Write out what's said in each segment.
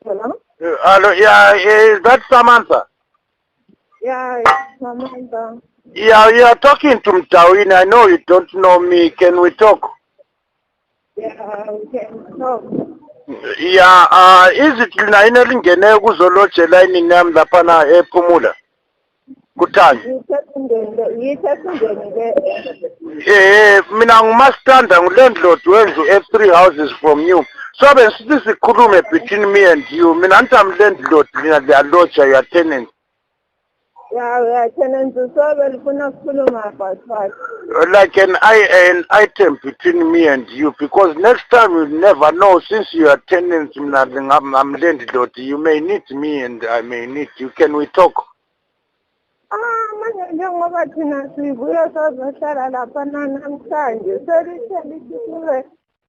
Hello? Hello, yeah, is that Samantha? Yeah, it's Samantha. Yeah, you are talking to Mtawin. I know you don't know me. Can we talk? Yeah, we can talk. Yeah, is it lina inelingene kuzolotshe line nami laphana ephumula? Kuthanda. Yithathindeni Mina ngumastanda ngulandlord wendlu F3 houses from you. So besithi sikhulume between me and you. Mina nti am landlord, mina liyalotsha, you are tenant. Yeah, we are tenants, so welifuna ukukhuluma about what? Like an item between me and you, because next time you'll never know, since you are tenants, I'm landlord, you may need me and I may need you. Can we talk? Manje njengoba thina sibuye sozohlala lapha namhlanje, selithe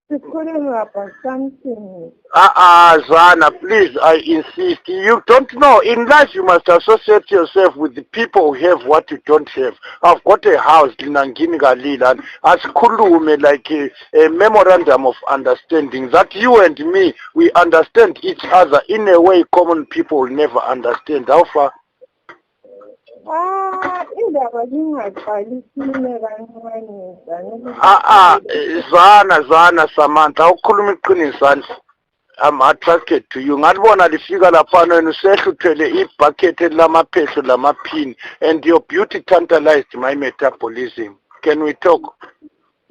sikhulume about something. Zana, please, I insist. You don't know. In life, you must associate yourself with the people who have what you don't have. I've got a house in Nangini Galila, and as Kulume, like a memorandum of understanding that you and me, we understand each other in a way common people will never understand. How far? Indaba ngingaqalisile kancane. Zana, Samantha, awukhuluma iqiniso. I'm attracted to you. Ngalibona lifika laphana wena usehluthele ibucket lamaphehlo lamaphini, and your beauty tantalized my metabolism. Can we talk?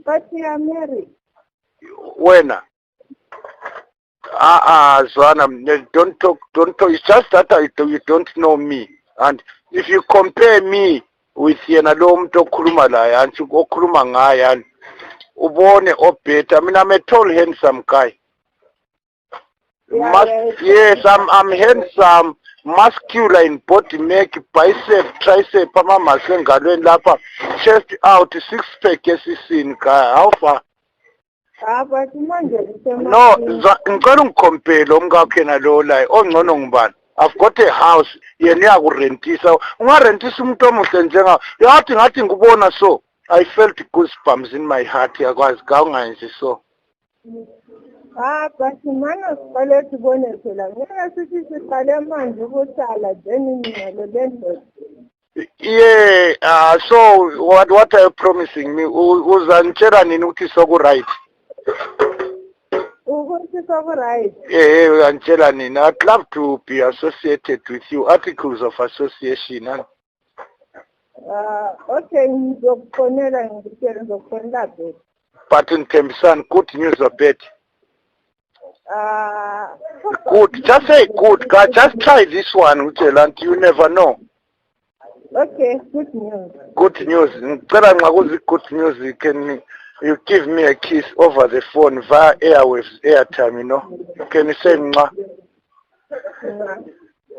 But you are married. Wena? Zwana, don't talk. It's just that you don't know me. And if you compare me with yena lo muntu okhuluma la yanthi okhuluma ngaye and ubone obeta. I mean, I'm a tall, handsome guy. Yes, I'm handsome, muscular in body, make bicep, tricep, muscle engalweni lapha, chest out, six pack esisini guy. How far? But manje No, ngicela ungikhompele omkakhe nalo la ongcono ngubani. I've got a house, yena uyakurentisa. Ungarentisa umuntu omuhle njengawo. Ngathi ngubona so. I felt goosebumps in my heart yakwazi ka ungenzi so. But mana siqale sibone phela ngeke sithi siqale manje ukuhlala then nalo lendlo. Yeah, so what are you promising me? Uzantshela nini ukuthi soku right? Ukuthi soku right. Yeah, uzantshela nini? I'd love to be associated with you. Articles of association. Okay, ngizokufonela ngizokufonela bhe. But in Thembisani, good news or bad? Good. Just say good. Just try this one, Uchelanti. You never know. Okay, good news. Good news. Good news. You give me a kiss over the phone via airwaves, airtime, you know. Can you say mwa?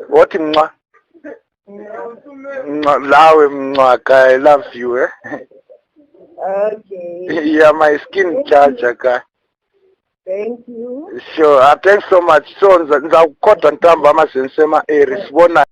What mwa? Lawe mwa, I love you, eh? Okay. You are my skin charger, guy. Thank you. Sure. Thanks so much. So, nzakukhoda ntamba amasensema erisibona.